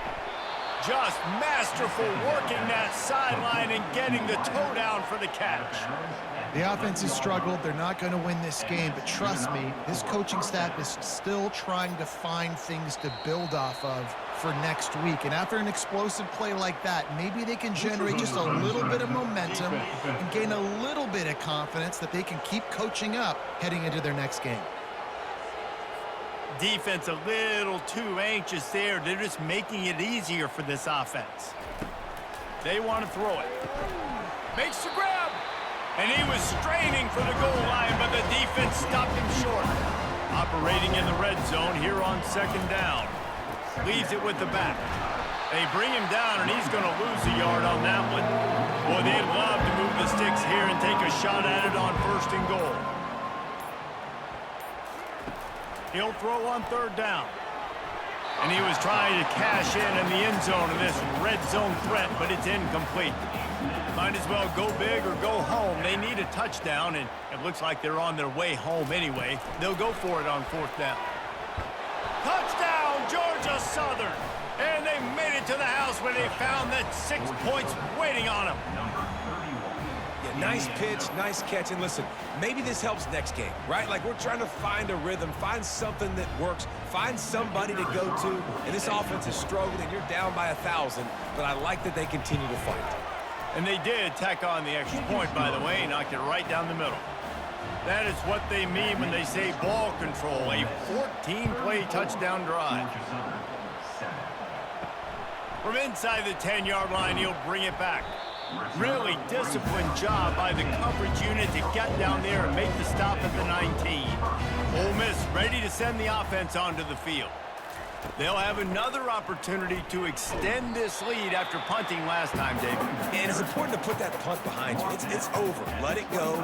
Just masterful working that sideline and getting the toe down for the catch. The offense has struggled. They're not going to win this game, but trust me, this coaching staff is still trying to find things to build off of for next week. And after an explosive play like that, maybe they can generate just a little bit of momentum and gain a little bit of confidence that they can keep coaching up heading into their next game. Defense a little too anxious there. They're just making it easier for this offense. They want to throw it. Makes the grab. And he was straining for the goal line, but the defense stopped him short. Operating in the red zone here on second down. Leaves it with the back. They bring him down, and he's going to lose a yard on that one. Boy, they'd love to move the sticks here and take a shot at it on first and goal. He'll throw on third down. And he was trying to cash in the end zone of this red zone threat, but it's incomplete. Might as well go big or go home. They need a touchdown, and it looks like they're on their way home anyway. They'll go for it on fourth down. Touchdown, Georgia Southern! And they made it to the house where they found that 6 points waiting on them. Yeah, nice pitch, nice catch. And listen, maybe this helps next game, right? Like, we're trying to find a rhythm, find something that works, find somebody to go to. And this offense is struggling, and you're down by 1,000, but I like that they continue to fight. And they did tack on the extra point, by the way, knocked it right down the middle. That is what they mean when they say ball control, a 14-play touchdown drive. From inside the 10-yard line, he'll bring it back. Really disciplined job by the coverage unit to get down there and make the stop at the 19. Ole Miss ready to send the offense onto the field. They'll have another opportunity to extend this lead after punting last time, David. And it's important to put that punt behind you. It's over. Let it go.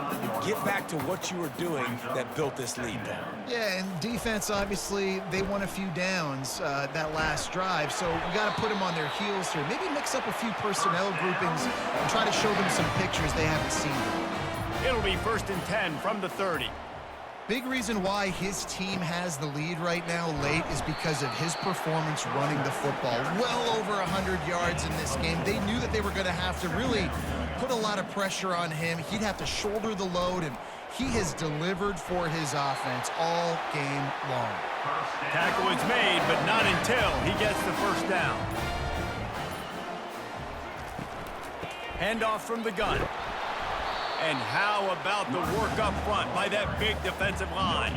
Get back to what you were doing that built this lead down. Yeah, and defense, obviously, they won a few downs that last drive, so we got to put them on their heels here. Maybe mix up a few personnel groupings and try to show them some pictures they haven't seen. It'll be 1st and 10 from the 30. Big reason why his team has the lead right now late is because of his performance running the football. Well over 100 yards in this game. They knew that they were going to have to really put a lot of pressure on him. He'd have to shoulder the load, and he has delivered for his offense all game long. Tackle is made, but not until he gets the first down. Handoff from the gun. And how about the work up front by that big defensive line?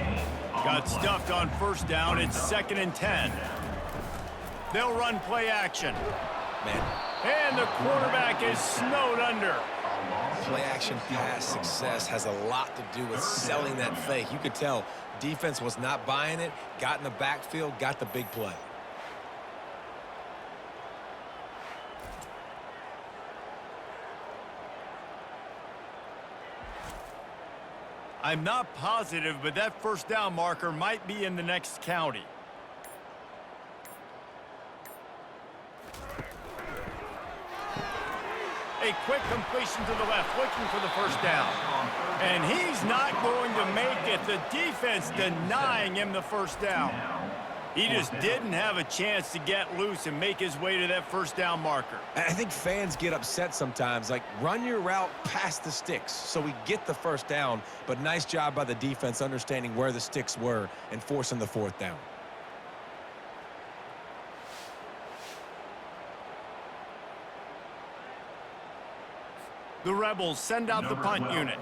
Got stuffed on first down. It's 2nd and 10. They'll run play action. Man. And the quarterback is snowed under. Play action pass success has a lot to do with selling that fake. You could tell defense was not buying it, got in the backfield, got the big play. I'm not positive, but that first down marker might be in the next county. A quick completion to the left, looking for the first down. And he's not going to make it. The defense denying him the first down. He just didn't have a chance to get loose and make his way to that first down marker. I think fans get upset sometimes, like run your route past the sticks so we get the first down, but nice job by the defense understanding where the sticks were and forcing the fourth down. The Rebels send out the punt unit.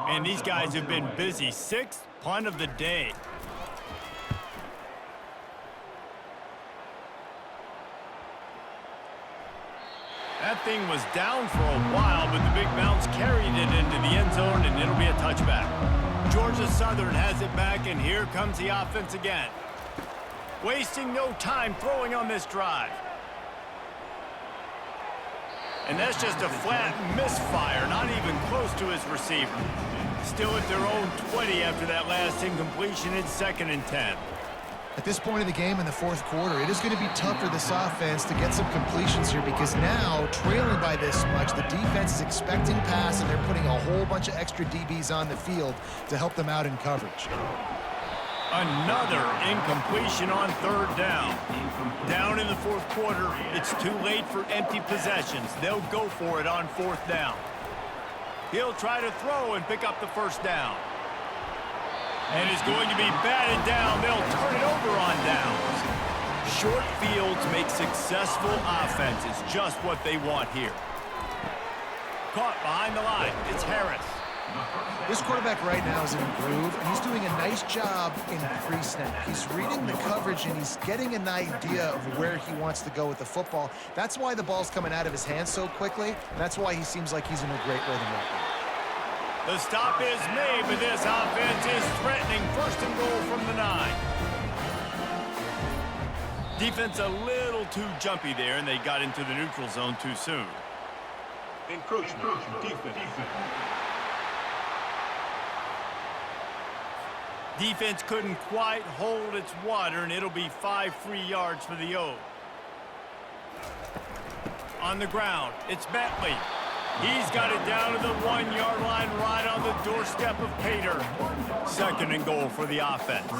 And these guys have been busy. 6th punt of the day. That thing was down for a while, but the big bounce carried it into the end zone, and it'll be a touchback. Georgia Southern has it back, and here comes the offense again. Wasting no time throwing on this drive. And that's just a flat misfire, not even close to his receiver. Still at their own 20 after that last incompletion. It's 2nd and 10. At this point of the game in the fourth quarter, it is going to be tough for this offense to get some completions here because now, trailing by this much, the defense is expecting pass, and they're putting a whole bunch of extra DBs on the field to help them out in coverage. Another incompletion on third down. Down in the fourth quarter, it's too late for empty possessions. They'll go for it on fourth down. He'll try to throw and pick up the first down. And is going to be batted down. They'll turn it over on downs. Short fields make successful offenses just what they want here. Caught behind the line. It's Harris. This quarterback right now is in a groove, and he's doing a nice job in pre-snap. He's reading the coverage, and he's getting an idea of where he wants to go with the football. That's why the ball's coming out of his hands so quickly, and that's why he seems like he's in a great rhythm right now. The stop is made, but this offense is threatening first and goal from the 9. Defense a little too jumpy there, and they got into the neutral zone too soon. Encroachment. Defense. Defense couldn't quite hold its water, and it'll be 5 free yards for the O. On the ground, it's Bentley. He's got it down to the 1-yard line right on the doorstep of Pater. Second and goal for the offense.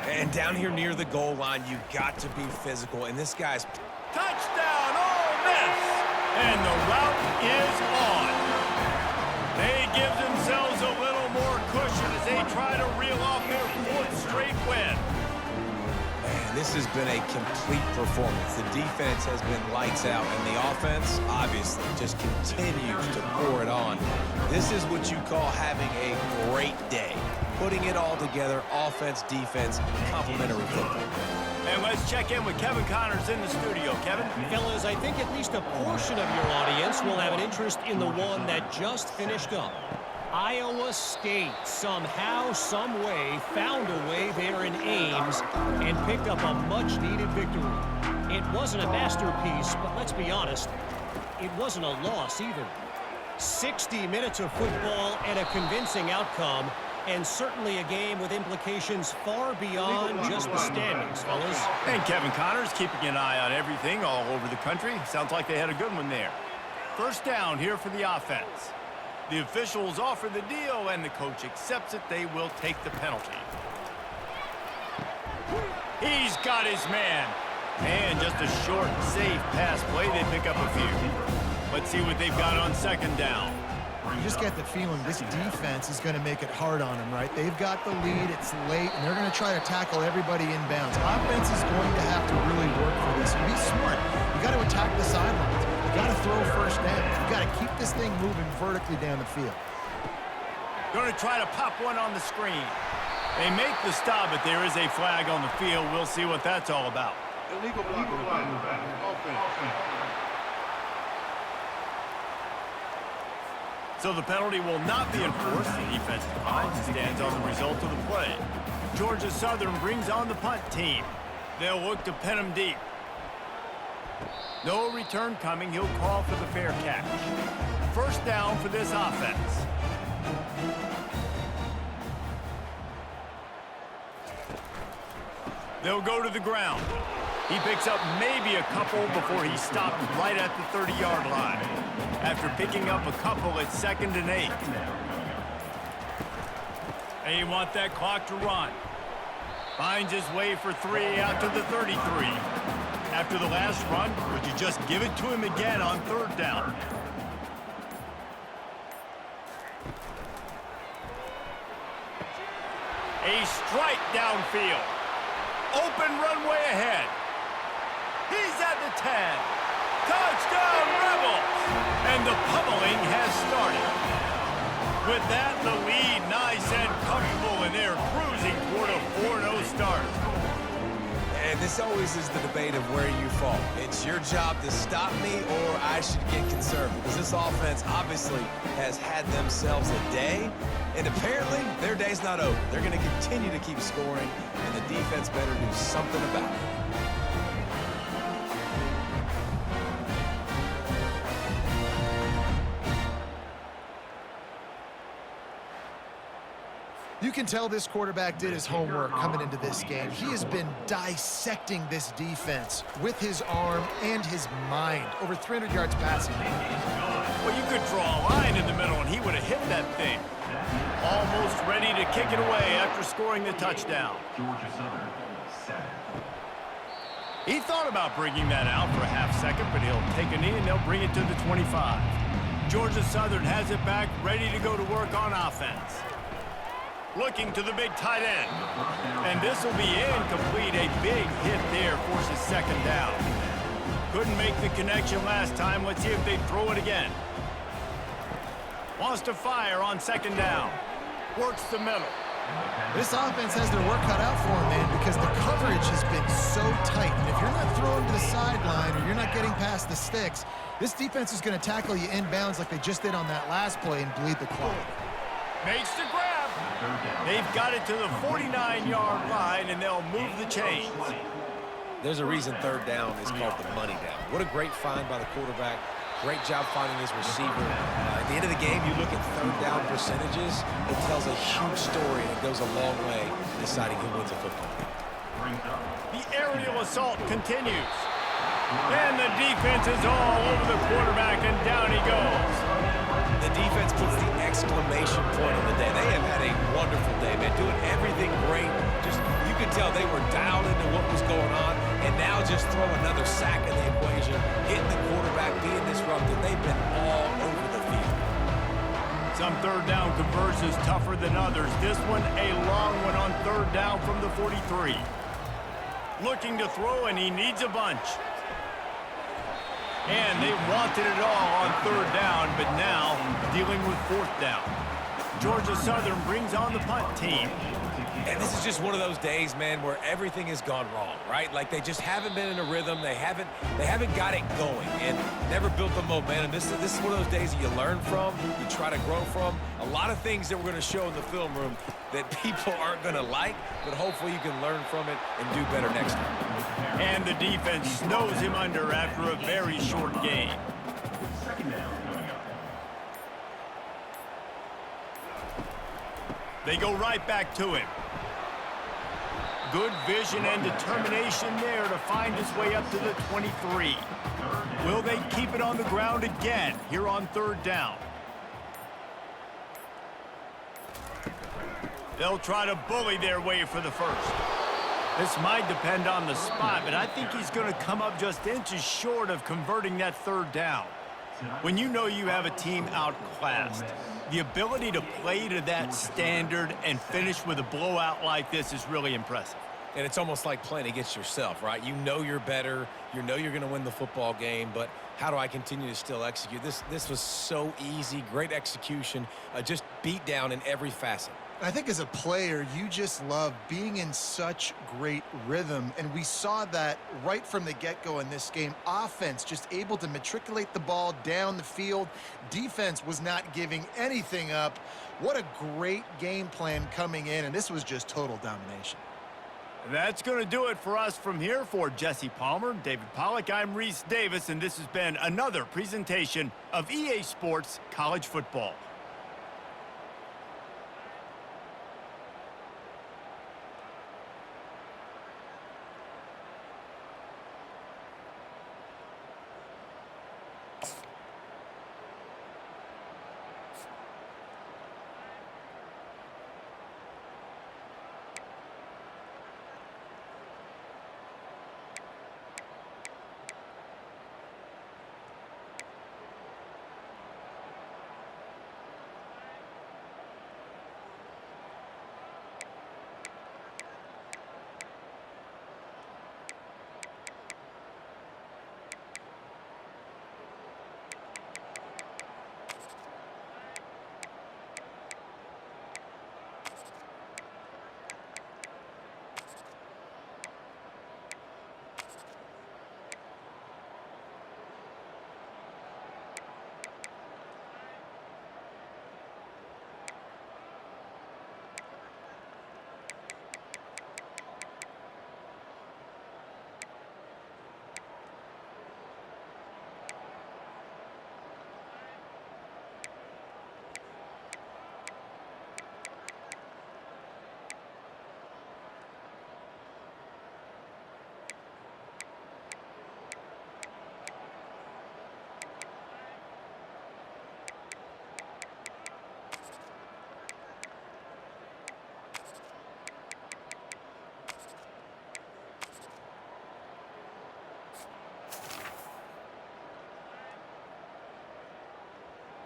And down here near the goal line, you've got to be physical. And this guy's... Touchdown, Ole Miss! And the route is on. They give themselves a little more cushion as they try to reel off their 4th straight win. Man, this has been a complete performance. The defense has been lights out, and the offense, obviously, just continues to pour it on. This is what you call having a great day. Putting it all together, offense, defense, complementary football. And let's check in with Kevin Connors in the studio. Kevin? Fellas, I think at least a portion of your audience will have an interest in the one that just finished up. Iowa State somehow, some way, found a way there in Ames and picked up a much-needed victory. It wasn't a masterpiece, but let's be honest, it wasn't a loss either. 60 minutes of football and a convincing outcome, and certainly a game with implications far beyond just the standings, fellas. And Kevin Connors keeping an eye on everything all over the country. Sounds like they had a good one there. First down here for the offense. The officials offer the deal, and the coach accepts it. They will take the penalty. He's got his man. And just a short, safe pass play. They pick up a few. Let's see what they've got on second down. You just get the feeling this defense is going to make it hard on them, right? They've got the lead, it's late, and they're going to try to tackle everybody inbounds. Offense is going to have to really work for this. Be smart. You got to attack the sidelines. You got to throw first down. You got to keep this thing moving vertically down the field. Going to try to pop one on the screen. They make the stop, but there is a flag on the field. We'll see what that's all about. Illegal flag. Offense. So the penalty will not be enforced. The defense declines and stands on the result of the play. Georgia Southern brings on the punt team. They'll look to pin him deep. No return coming. He'll call for the fair catch. First down for this offense. They'll go to the ground. He picks up maybe a couple before he stopped right at the 30-yard line. After picking up a couple, it's 2nd and 8. They want that clock to run. Finds his way for 3 out to the 33. After the last run, would you just give it to him again on third down? A strike downfield. Open runway ahead. He's at the 10. Touchdown, Rebels! And the pummeling has started. With that, the lead nice and comfortable, and they're cruising toward a 4-0 start. And this always is the debate of where you fall. It's your job to stop me, or I should get conservative. Because this offense obviously has had themselves a day, and apparently their day's not over. They're going to continue to keep scoring, and the defense better do something about it. You can tell this quarterback did his homework coming into this game. He has been dissecting this defense with his arm and his mind. Over 300 yards passing. Well, you could draw a line in the middle, and he would have hit that thing. Almost ready to kick it away after scoring the touchdown. Georgia Southern, 7. He thought about bringing that out for a half second, but he'll take a knee, and they'll bring it to the 25. Georgia Southern has it back, ready to go to work on offense. Looking to the big tight end. And this will be incomplete. A big hit there forces second down. Couldn't make the connection last time. Let's see if they throw it again. Wants to fire on second down. Works the middle. This offense has their work cut out for them, man, because the coverage has been so tight. And if you're not throwing to the sideline or you're not getting past the sticks, this defense is going to tackle you inbounds like they just did on that last play and bleed the clock. Makes the grab. They've got it to the 49-yard line, and they'll move the chains. There's a reason third down is called the money down. What a great find by the quarterback. Great job finding his receiver. At the end of the game, you look at third down percentages, it tells a huge story, and it goes a long way in deciding who wins a football game. The aerial assault continues. And the defense is all over the quarterback, and down he goes. The defense puts the exclamation point on the day. They have had a wonderful day, man, doing everything great. Just, you could tell they were dialed into what was going on, and now just throw another sack in the equation, hitting the quarterback, being disrupted. They've been all over the field. Some third down conversions tougher than others. This one, a long one on third down from the 43. Looking to throw, and he needs a bunch. And they wanted it all on third down, but now dealing with fourth down. Georgia Southern brings on the punt team. And this is just one of those days, man, where everything has gone wrong, right? Like they just haven't been in a rhythm. They haven't got it going and never built the momentum. This is one of those days that you learn from, you try to grow from. A lot of things that we're going to show in the film room that people aren't going to like, but hopefully you can learn from it and do better next time. And the defense snows him under after a very short game. Second down coming up. They go right back to him. Good vision and determination there to find his way up to the 23. Will they keep it on the ground again here on third down? They'll try to bully their way for the first. This might depend on the spot, but I think he's going to come up just inches short of converting that third down. When you know you have a team outclassed, the ability to play to that standard and finish with a blowout like this is really impressive. And it's almost like playing against yourself, right? You know you're better. You know you're going to win the football game, but how do I continue to still execute? This was so easy, great execution, just beat down in every facet. I think as a player, you just love being in such great rhythm, and we saw that right from the get-go in this game. Offense just able to matriculate the ball down the field. Defense was not giving anything up. What a great game plan coming in, and this was just total domination. That's going to do it for us from here. For Jesse Palmer, David Pollack, I'm Reese Davis, and this has been another presentation of EA Sports College Football.